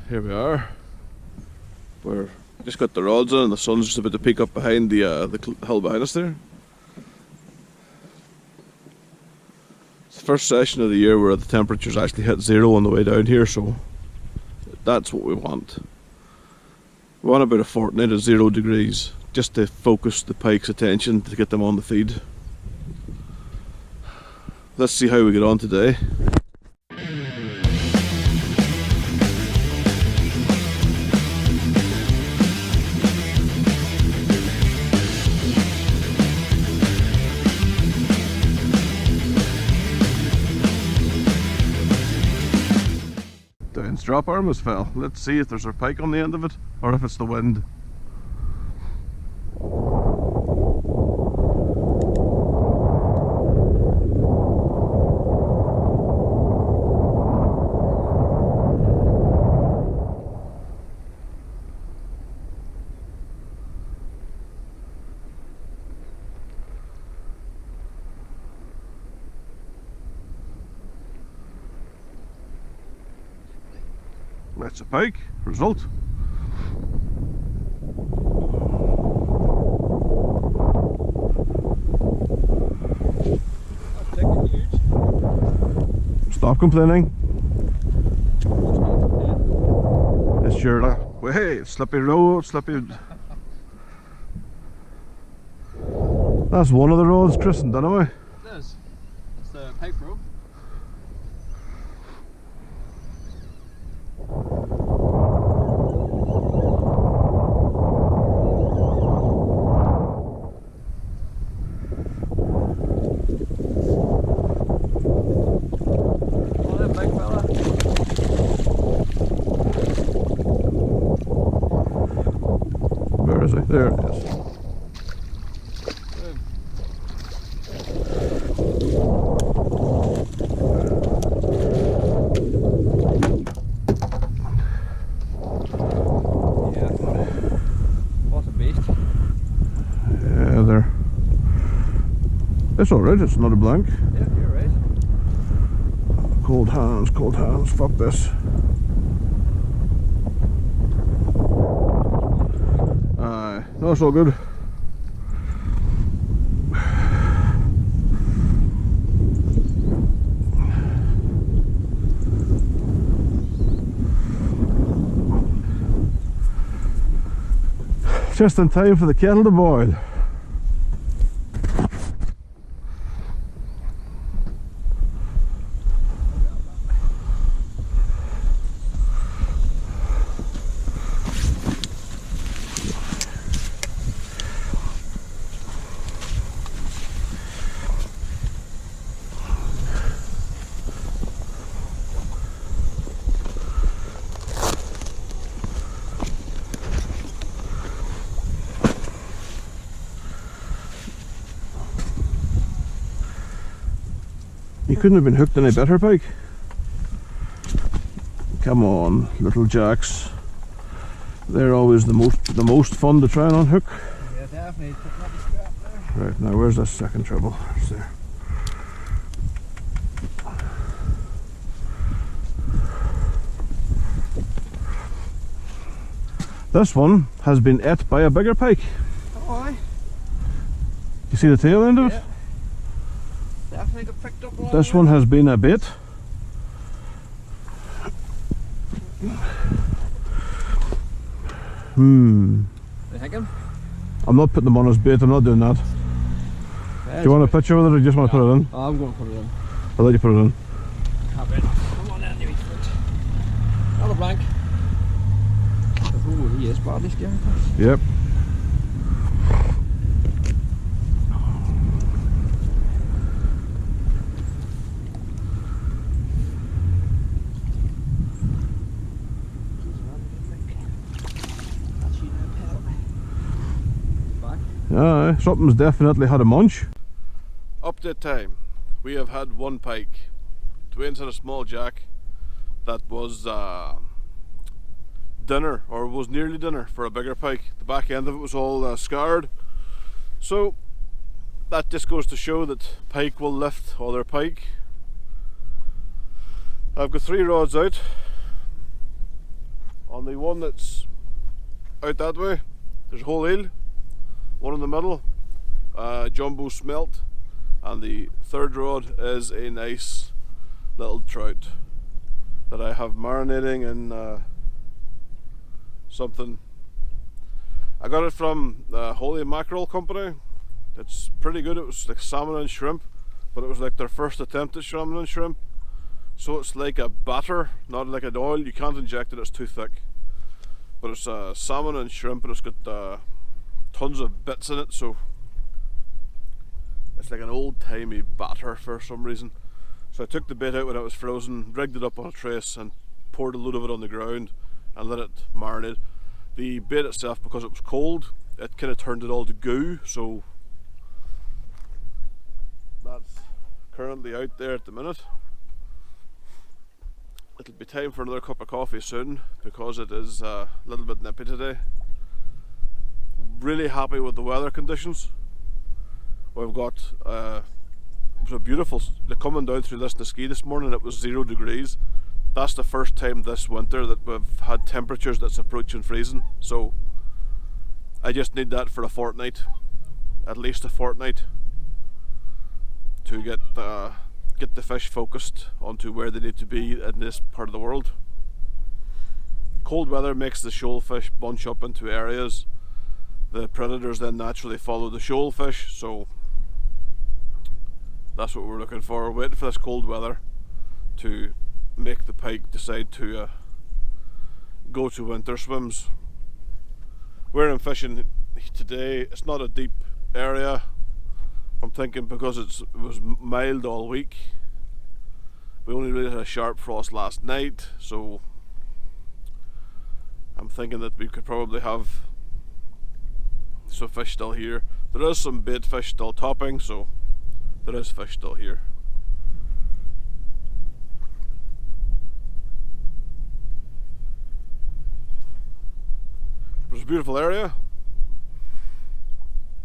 Here we are. We're just got the rods on and the sun's just about to peek up behind the hill behind us there. It's the first session of the year where the temperatures actually hit 0 on the way down here, so that's what we want. We want about a fortnight of 0 degrees, just to focus the pike's attention, to get them on the feed. Let's see how we get on today. Down's drop arm has fell. Let's see if there's a pike on the end of it, or if it's the wind. That's a pike. Result. Stop complaining. It's your way, slippy road, slippy. That's one of the roads christened, anyway. It is. It's the Pike Pro. Where is he? There it is. Yeah. What a beast. Yeah, there. It's alright, it's not a blank. Yeah, you're right. Cold hands, fuck this. Aye, that's all good. Just in time for the kettle to boil. You couldn't have been hooked any better, Pike. Come on, little jacks. They're always the most fun to try and unhook. Yeah, definitely. Picking up the scrap there. Right, now where's that second treble? It's there. This one has been ate by a bigger pike. Oh, aye. You see the tail end of it? Yeah. Definitely got picked up. This one has been a bait. You thinking? I'm not putting them on as bait, I'm not doing that. Yeah, Do you want a picture with it or do you just want to put it in? Oh, I'm going to put it in. I'll let you put it in. Happy enough. Come on then, you wee foot. Another blank. Oh, he is badly scared. Yep. Aye, something's definitely had a munch. Update time. We have had one pike. Dwayne's had a small jack that was dinner, or was nearly dinner for a bigger pike. The back end of it was all scarred. So that just goes to show that pike will lift other pike. I've got 3 rods out. On the one that's out that way, there's a whole eel, one in the middle, jumbo smelt, and the third rod is a nice little trout that I have marinating in something. I got it from the Holy Mackerel Company. It's pretty good. It was like salmon and shrimp, but it was like their first attempt at salmon and shrimp. So it's like a batter, not like an oil. You can't inject it, it's too thick. But it's salmon and shrimp, and it's got tons of bits in it, so it's like an old-timey batter for some reason. So I took the bait out when it was frozen, rigged it up on a trace, and poured a load of it on the ground and let it marinate. The bait itself, because it was cold, it kind of turned it all to goo, so that's currently out there at the minute. It'll be time for another cup of coffee soon, because it is a little bit nippy today. Really happy with the weather conditions. We've got it was a beautiful, coming down through Lisnaskea this morning, it was 0 degrees. That's the first time this winter that we've had temperatures that's approaching freezing, so I just need that for a fortnight, at least a fortnight, to get the fish focused onto where they need to be in this part of the world. Cold weather makes the shoalfish bunch up into areas. The predators then naturally follow the shoalfish, so that's what we're looking for. We're waiting for this cold weather to make the pike decide to go to winter swims. Where I'm fishing today, it's not a deep area. I'm thinking because it was mild all week. We only really had a sharp frost last night, so I'm thinking that we could probably have some fish still here. There is some bait fish still topping, so there is fish still here. It's a beautiful area.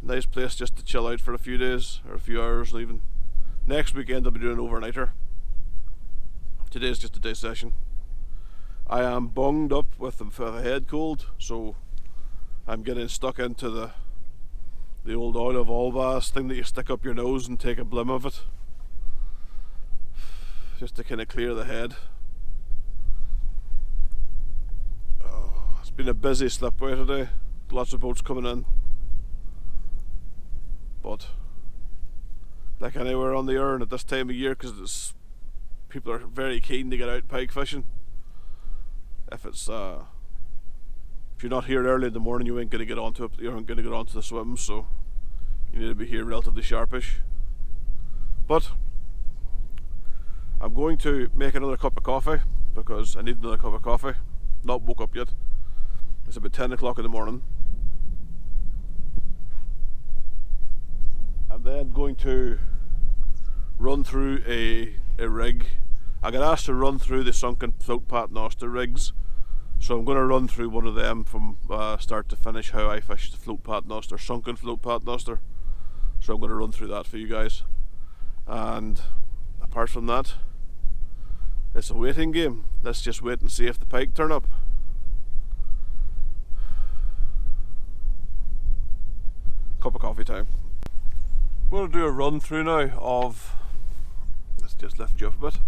Nice place just to chill out for a few days, or a few hours even. Next weekend I'll be doing an overnighter. Today's just a day session. I am bunged up with a head cold, so I'm getting stuck into the old oil of olbas thing that you stick up your nose and take a blim of it, just to kind of clear the head. Oh, it's been a busy slipway today, lots of boats coming in, but like anywhere on the Erne at this time of year, because people are very keen to get out pike fishing. If you're not here early in the morning, you ain't going to get onto it. You aren't going to get onto the swims, so you need to be here relatively sharpish. But I'm going to make another cup of coffee because I need another cup of coffee. Not woke up yet. It's about 10 o'clock in the morning. I'm then going to run through a rig. I got asked to run through the Sunken float paternoster rigs, so I'm going to run through one of them from start to finish, how I fish the float paternoster, Sunken float paternoster. So I'm going to run through that for you guys. And apart from that, it's a waiting game. Let's just wait and see if the pike turn up. Cup of coffee time. I'm going to do a run through now of, let's just lift you up a bit.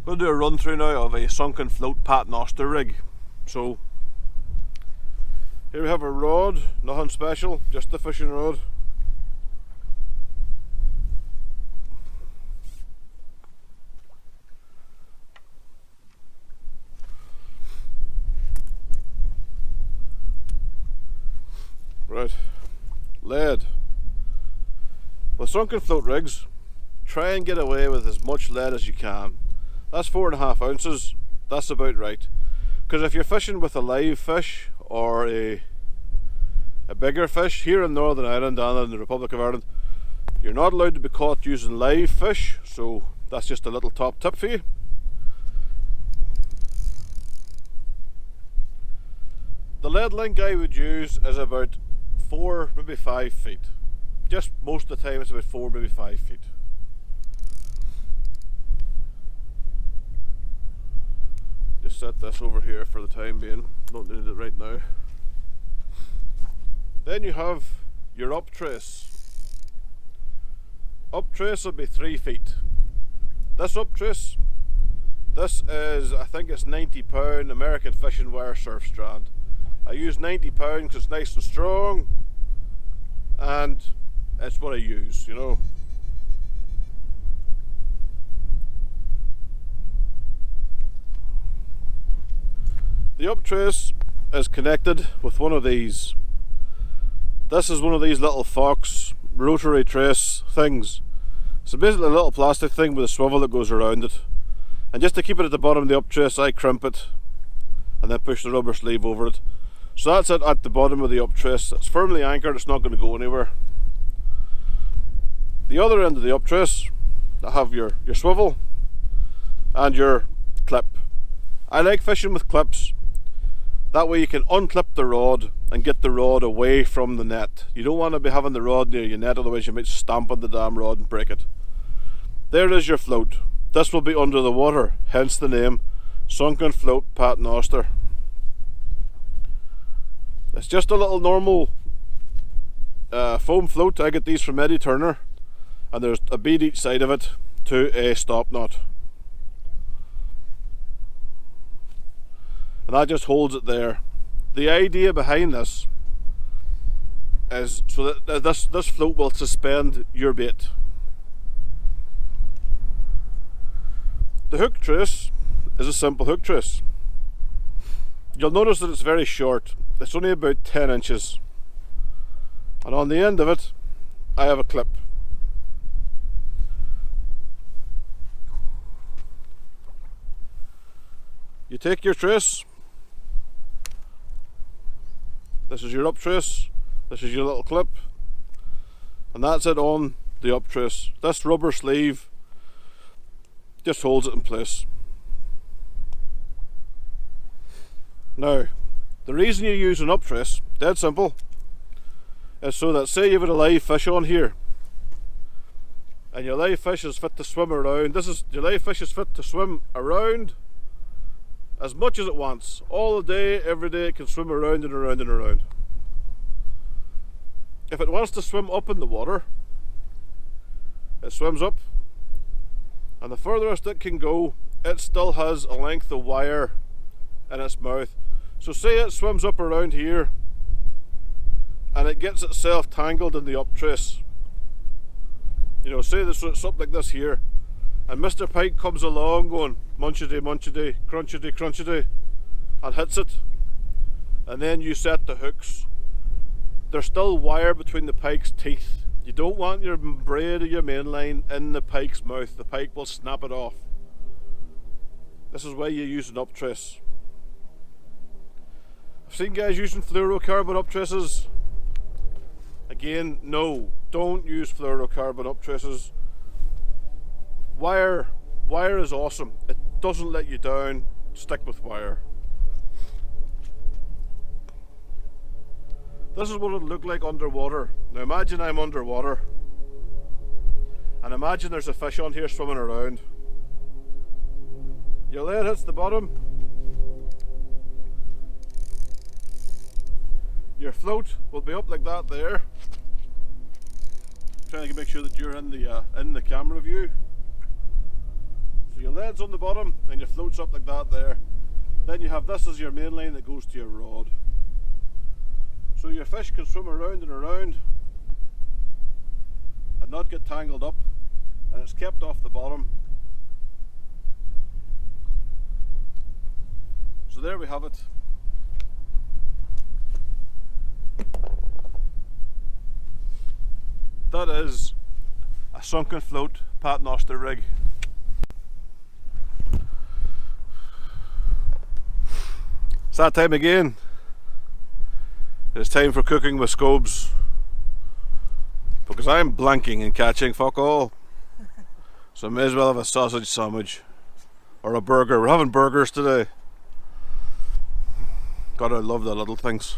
I'm going to do a run through now of a Sunken float paternoster rig. So here we have a rod, nothing special, just the fishing rod. Right, lead. With Sunken float rigs, try and get away with as much lead as you can. That's 4.5 ounces, that's about right. Because if you're fishing with a live fish or a bigger fish, here in Northern Ireland and in the Republic of Ireland, you're not allowed to be caught using live fish, so that's just a little top tip for you. The lead link I would use is about 4, maybe 5 feet. Just most of the time it's about 4, maybe 5 feet. Just just set this over here for the time being. Don't need it right now. Then you have your up trace. Up trace will be 3 feet. This up trace, this is, I think it's £90 American fishing wire surf strand. I use £90 because it's nice and strong, and it's what I use, you know. The up trace is connected with one of these. This is one of these little Fox rotary trace things. So basically a little plastic thing with a swivel that goes around it. And just to keep it at the bottom of the up trace, I crimp it and then push the rubber sleeve over it. So that's it at the bottom of the up trace. It's firmly anchored, it's not going to go anywhere. The other end of the up trace, I have your swivel and your clip. I like fishing with clips. That way you can unclip the rod and get the rod away from the net. You don't want to be having the rod near your net, otherwise you might stamp on the damn rod and break it. There is your float. This will be under the water, hence the name Sunken Float Paternoster. It's just a little normal foam float. I get these from Eddie Turner, and there's a bead each side of it to a stop knot. And that just holds it there. The idea behind this is so that this float will suspend your bait. The hook trace is a simple hook trace. You'll notice that it's very short. It's only about 10 inches. And on the end of it, I have a clip. You take your trace. This is your up trace. This is your little clip. And that's it on the up trace. This rubber sleeve just holds it in place. Now, the reason you use an up trace, dead simple, is so that say you've got a live fish on here, and your live fish is fit to swim around. Your live fish is fit to swim around as much as it wants. All day, every day, it can swim around and around and around. If it wants to swim up in the water, it swims up, and the furthest it can go, it still has a length of wire in its mouth. So say it swims up around here and it gets itself tangled in the up trace. You know, say this, it's up like this here, and Mr. Pike comes along going munchity munchity, crunchity crunchity, and hits it, and then you set the hooks. There's still wire between the pike's teeth. You don't want your braid or your main line in the pike's mouth. The pike will snap it off. This is why you use an up trace. I've seen guys using fluorocarbon up traces. Again, no, don't use fluorocarbon up traces. Wire is awesome. It doesn't let you down. Stick with wire. This is what it would look like underwater. Now imagine I'm underwater, and imagine there's a fish on here swimming around. Your lead hits the bottom. Your float will be up like that there. Trying to make sure that you're in the camera view. So your lead's on the bottom and your float's up like that there. Then you have this as your main line that goes to your rod. So your fish can swim around and around and not get tangled up, and it's kept off the bottom. So there we have it. That is a Sunken Float Paternoster rig. It's that time again. It's time for cooking with Scobes, because I'm blanking and catching fuck all. So I may as well have a sausage sandwich or a burger. We're having burgers today. God, I love the little things.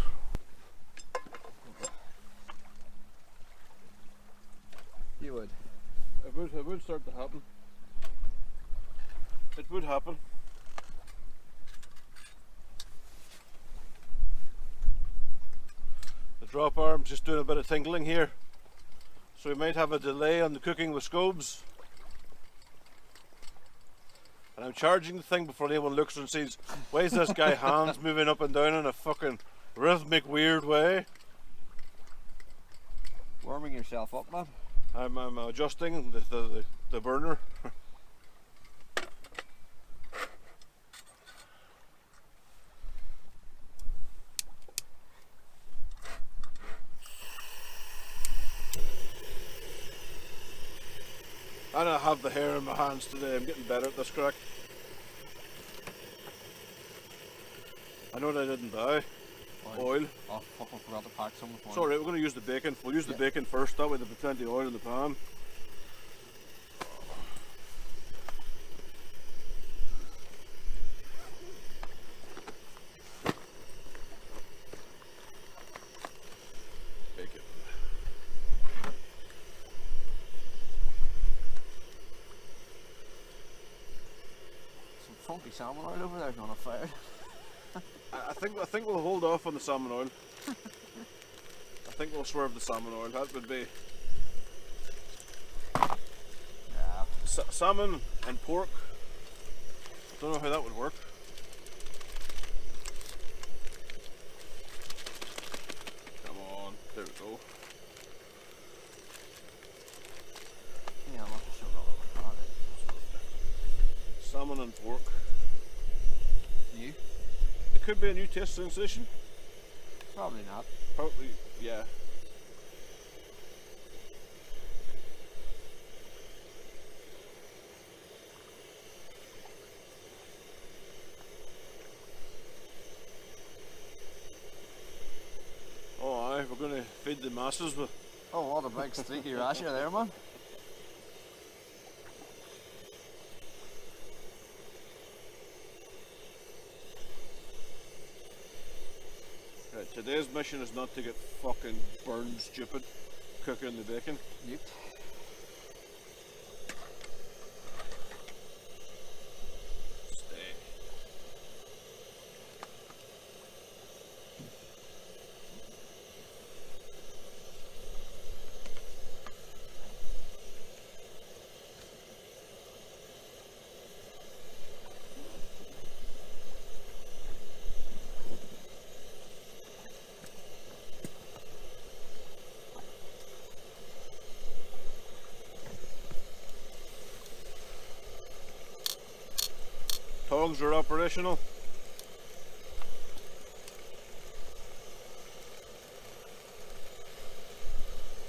You would. It would start to happen. It would happen. drop arm, just doing a bit of tinkling here. So we might have a delay on the cooking with Scobes. And I'm charging the thing before anyone looks and sees, why is this guy hands moving up and down in a fucking rhythmic weird way? Warming yourself up, man. I'm adjusting the burner. And I have the hair in my hands today. I'm getting better at this crack. I know that I didn't die. Oil. Oh fuck, I forgot to pack some before. It's alright, we're going to use the bacon. We'll use the bacon first, that way there'll be plenty of oil in the pan. Bacon. Some funky salmon oil over there on a fire. I think we'll hold off on the salmon oil. I think we'll swerve the salmon oil. That would be salmon and pork. Don't know how that would work. Come on, there we go. Yeah, I'm not sure about it. Salmon and pork. New? It could be a new taste sensation. Probably not. Probably, yeah. Oh aye, we're going to feed the masses with... Oh, what a big streaky rasher there, man. Right, today's mission is not to get fucking burned stupid cooking the bacon. Yep. Stay. Tongs are operational.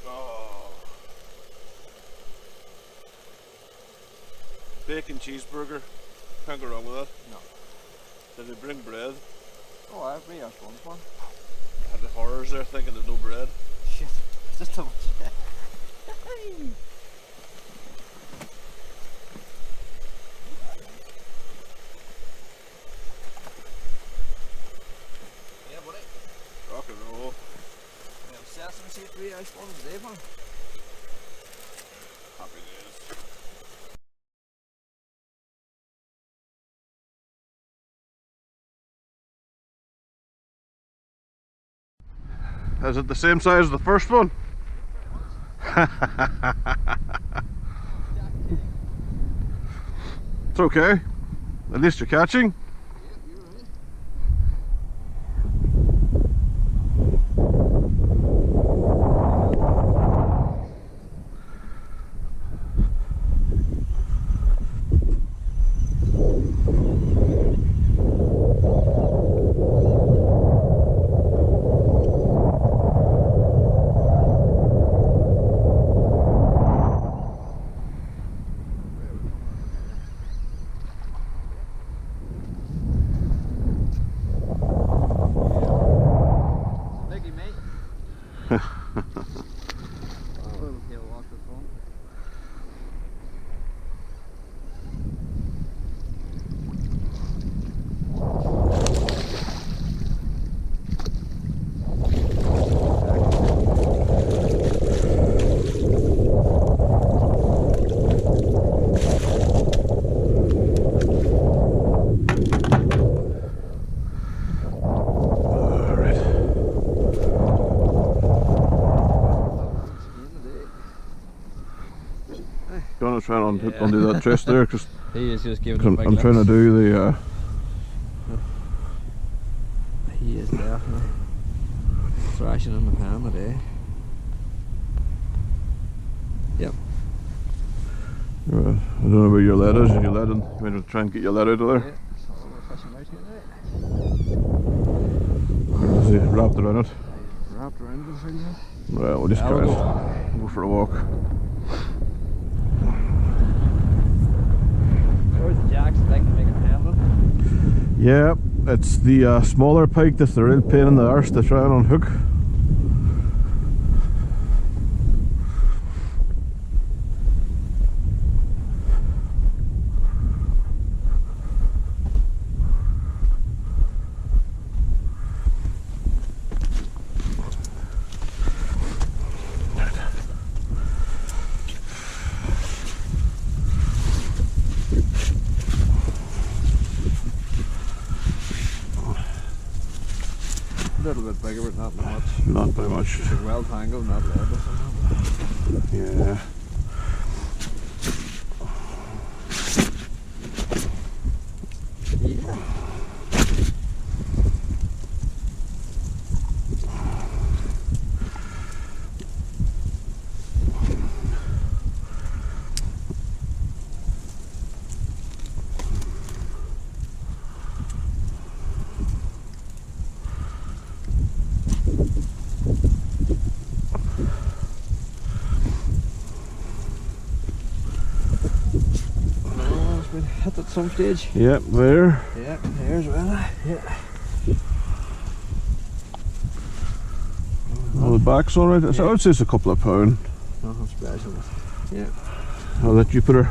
Oh. Bacon cheeseburger. Can't go wrong with that. No. Did they bring bread? Oh, I've been asked one for. I had the horrors there thinking there's no bread. Shit. Just a much. Yeah, buddy. Rock and roll. We have sesame seed 3 ice ones today, man. Happy days. Is it the same size as the first one? It's okay. At least you're catching. trying to undo that twist there because He is just giving it I'm trying to do the. He is definitely thrashing in the pan today. Yep. I don't know where your lead is. Your lead, and you might try and get your lead out of there. Yeah, so we're fishing out here now. Is he wrapped around it? Wrapped around the thing. Right, we'll just try and go for a walk. Where's the jacks like to make it handle? Yeah, it's the smaller pike that's the real pain in the arse to try and unhook. A little bit bigger, but not much. Not by much. It's well tangled, not lead or something. Yeah. Yeah. Hit at some stage. Yep, there. Yeah, there's well. Yeah. Well, the back's alright. So I would say it's a couple of pound. Nothing special. Yeah. I'll let you put her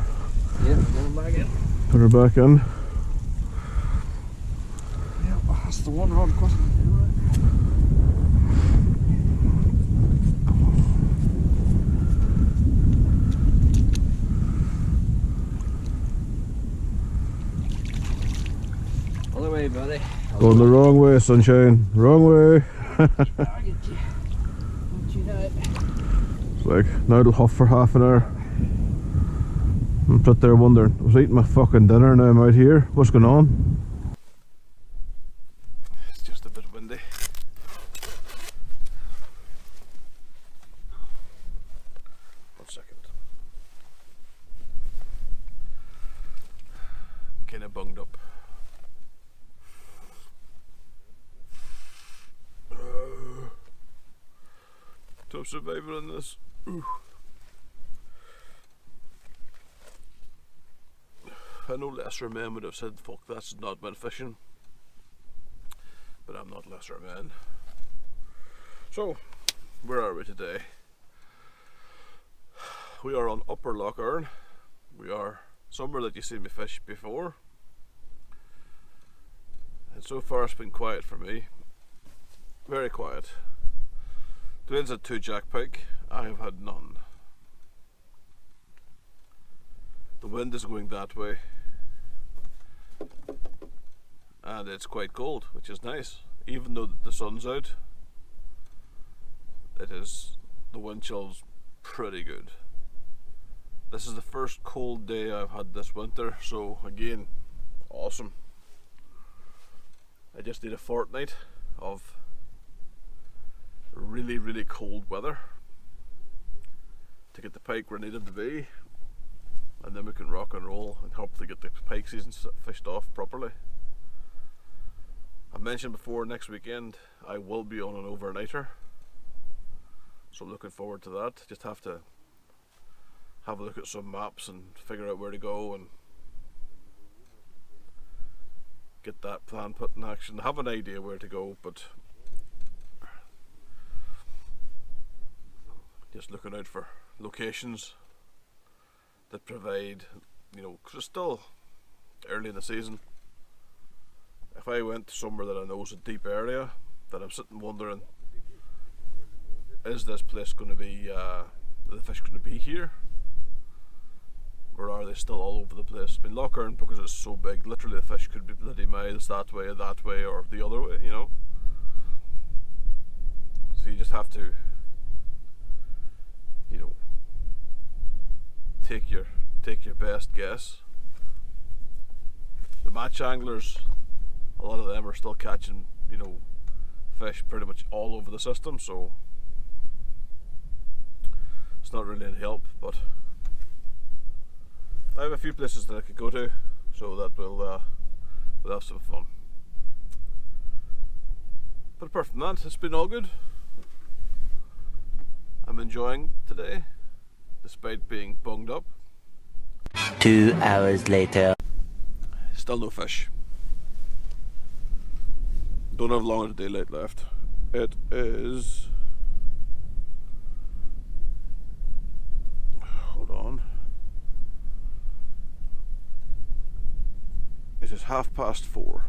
Going back in. put her back in. Yeah, that's the one rod question. Other way, buddy. Going the wrong way, sunshine. Wrong way. I'll get you. Don't you know it? It's like, now it'll huff for half an hour. I'm sitting there wondering, I was eating my fucking dinner, now I'm out here. What's going on? It's just a bit windy. One second. I'm kind of bunged up. Top survivor in this. Ooh. I know lesser men would have said, fuck, that's not bad fishing. But I'm not lesser man. So, where are we today? We are on Upper Lough Erne. We are somewhere that you've seen me fish before. And so far it's been quiet for me. Very quiet. Dwayne's had 2 jack pike. I have had none. The wind is going that way. And it's quite cold, which is nice. Even though the sun's out, the wind chill's pretty good. This is the first cold day I've had this winter, so again, awesome. I just need a fortnight of really, really cold weather to get the pike where I need them to be, and then we can rock and roll and hopefully get the pike season fished off properly. I mentioned before, next weekend I will be on an overnighter, so I'm looking forward to that. Just have to have a look at some maps and figure out where to go and get that plan put in action. I have an idea where to go, but just looking out for locations that provide, you know, because it's still early in the season. If I went somewhere that I know is a deep area, that I'm sitting wondering, is this place going to be, are the fish going to be here? Or are they still all over the place? I mean, Lough Erne, because it's so big, literally the fish could be bloody miles that way, or the other way, you know? So you just have to, you know, take your take your best guess. The match anglers, a lot of them are still catching, you know, fish pretty much all over the system, so it's not really any help, but I have a few places that I could go to, so that we'll have some fun. But apart from that, it's been all good. I'm enjoying today, despite being bunged up. 2 hours later. Still no fish. Don't have long of the daylight left. It is... hold on. It is 4:30.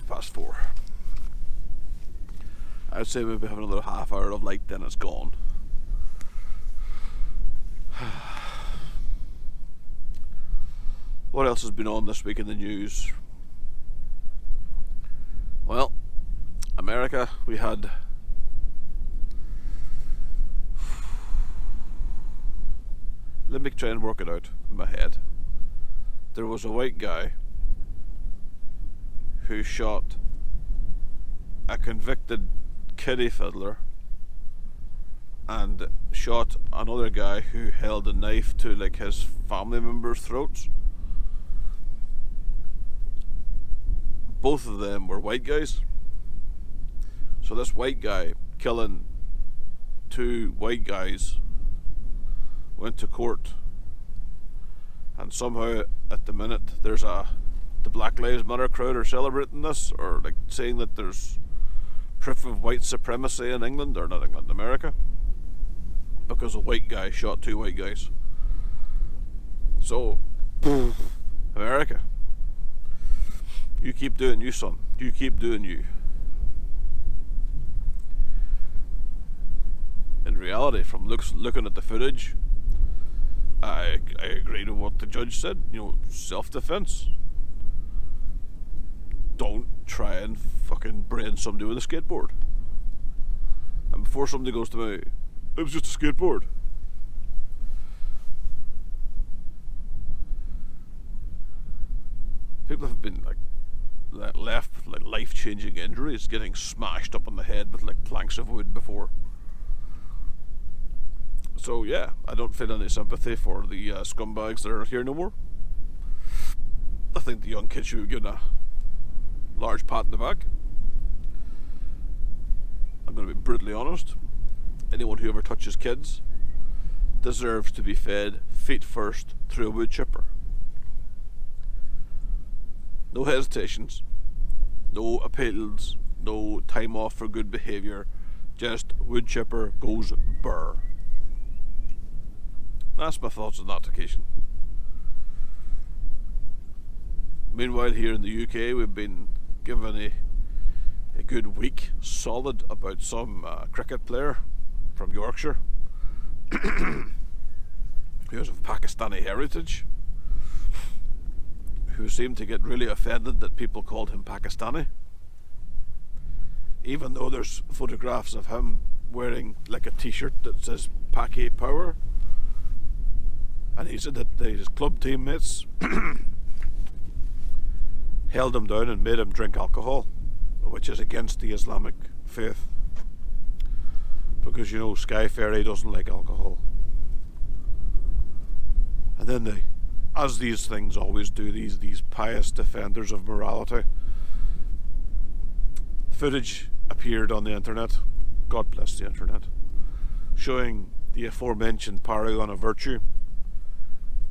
Past 4. I'd say we'll be having another half hour of light, then it's gone. What else has been on this week in the news? Well, America, we had let me try and work it out in my head. There was a white guy who shot a convicted kiddie fiddler and shot another guy who held a knife to like his family members' throats. Both of them were white guys. So this white guy killing 2 white guys went to court, and somehow at the minute there's the Black Lives Matter crowd are celebrating this, or like saying that there's proof of white supremacy in England, or not England, America, because a white guy shot 2 white guys. So, America, you keep doing you, son. You keep doing you. In reality, from looking at the footage, I agree with what the judge said. You know, self-defense. Don't try and fucking brain somebody with a skateboard. And before somebody goes to me, it was just a skateboard. People have been like left with like life-changing injuries, getting smashed up on the head with like planks of wood before. So yeah, I don't feel any sympathy for the scumbags that are here no more. I think the young kids should be given a large pat in the back. I'm going to be brutally honest. Anyone who ever touches kids deserves to be fed feet first through a wood chipper. No hesitations, no appeals, no time off for good behaviour. Just wood chipper goes burr. That's my thoughts on that occasion. Meanwhile, here in the UK, we've been given a good week solid about some cricket player from Yorkshire who is of Pakistani heritage, who seemed to get really offended that people called him Pakistani, even though there's photographs of him wearing like a t-shirt that says Pike Power. And he said that his club teammates held him down and made him drink alcohol, which is against the Islamic faith, because you know Sky Ferry doesn't like alcohol. And then they, as these things always do, these pious defenders of morality, footage appeared on the internet, God bless the internet, showing the aforementioned paragon of virtue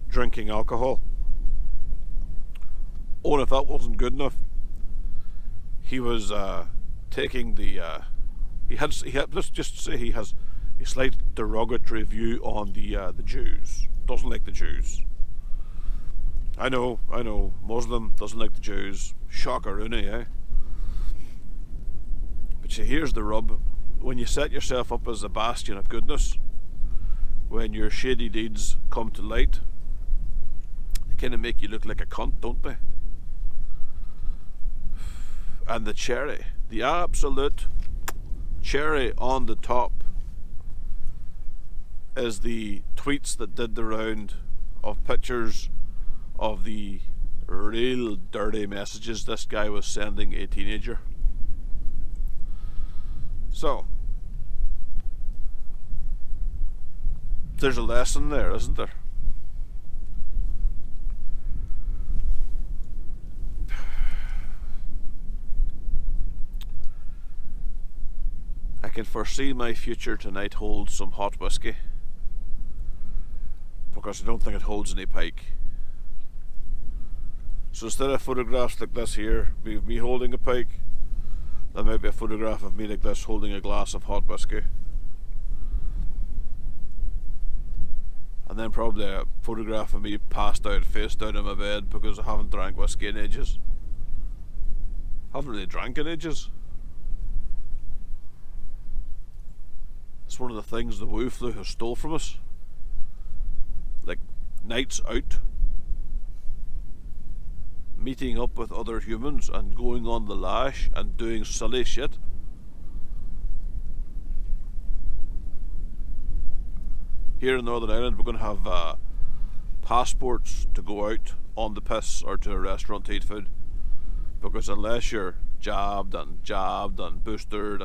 drinking alcohol. Oh, and if that wasn't good enough, he was taking the he had let's just say he has a slight derogatory view on the Jews. Doesn't like the Jews. I know, Muslim, doesn't like the Jews. Shocker, Erne, eh? But see, here's the rub. When you set yourself up as a bastion of goodness, when your shady deeds come to light, kind of make you look like a cunt, don't they? And the cherry, the absolute cherry on the top, is the tweets that did the round of pictures of the real dirty messages this guy was sending a teenager. So there's a lesson there, isn't there? I can foresee my future tonight holds some hot whiskey, because I don't think it holds any pike. So instead of photographs like this here, me holding a pike, there might be a photograph of me like this holding a glass of hot whiskey. And then probably a photograph of me passed out, face down in my bed, because I haven't drank whiskey in ages. Haven't really drank in ages. It's one of the things the Woo flu has stole from us. Like nights out, meeting up with other humans and going on the lash and doing silly shit. Here in Northern Ireland we're going to have passports to go out on the piss or to a restaurant to eat food, because unless you're jabbed and boosted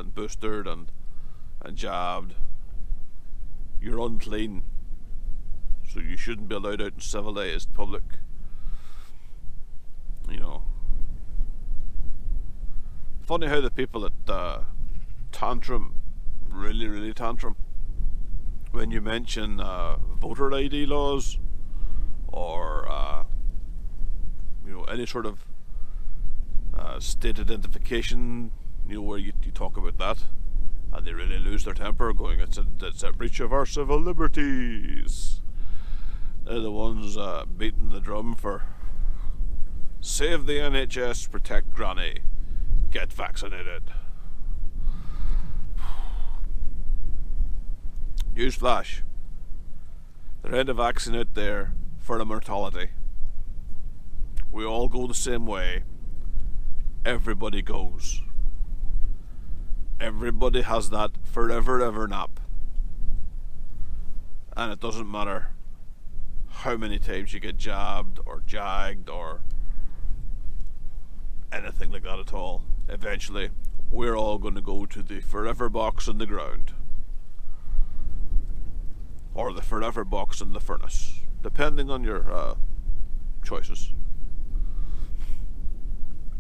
and jabbed, you're unclean. So you shouldn't be allowed out in civilized public. You know. Funny how the people that tantrum, really tantrum, when you mention voter ID laws or you know, any sort of state identification, you know, where you talk about that, and they really lose their temper, going, it's a breach of our civil liberties. They're the ones beating the drum for save the NHS, protect Granny, get vaccinated. Newsflash, there ain't a vaccine out there for immortality. We all go the same way. Everybody goes. Everybody has that forever ever nap. And it doesn't matter how many times you get jabbed or jagged or anything like that at all. Eventually, we're all going to go to the forever box in the ground. Or the forever box in the furnace, depending on your choices.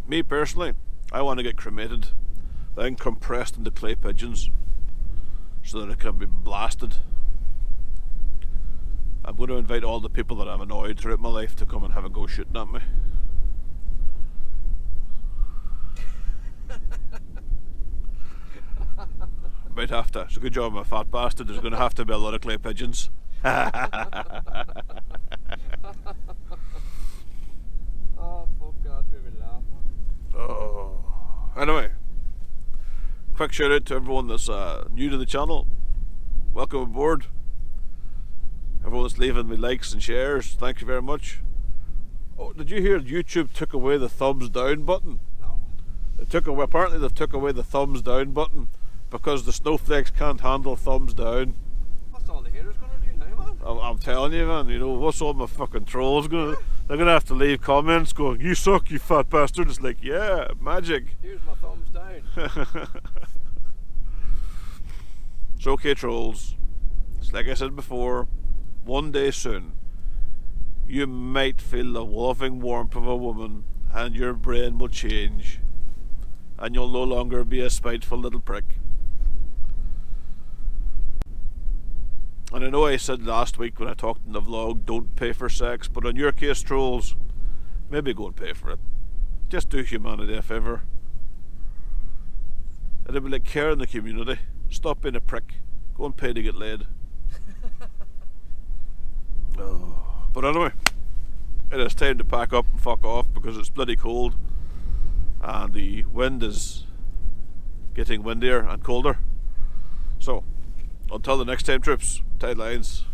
Me personally, I want to get cremated, then compressed into clay pigeons so that it can be blasted. I'm going to invite all the people that I've annoyed throughout my life to come and have a go shooting at me. Might have to. It's a good job I'm a fat bastard. There's going to have to be a lot of clay pigeons. Oh, fuck God, we were laughing. Oh. Anyway, quick shout out to everyone that's new to the channel. Welcome aboard. Everyone that's leaving me likes and shares, thank you very much. Oh, did you hear YouTube took away the thumbs down button? No. Apparently they've took away the thumbs down button because the snowflakes can't handle thumbs down. That's all the haters gonna do now, man. I'm telling you, man, you know, what's all my fucking trolls gonna... They're gonna have to leave comments going, you suck, you fat bastard. It's like, yeah, magic. Here's my thumbs down. It's okay, trolls. It's like I said before, one day soon, you might feel the loving warmth of a woman and your brain will change and you'll no longer be a spiteful little prick. And I know I said last week when I talked in the vlog, don't pay for sex, but in your case, trolls, maybe go and pay for it. Just do humanity a favour. It'll be like care in the community. Stop being a prick. Go and pay to get laid. Oh. But anyway, it is time to pack up and fuck off because it's bloody cold and the wind is getting windier and colder. So, until the next time, trips, tight lines.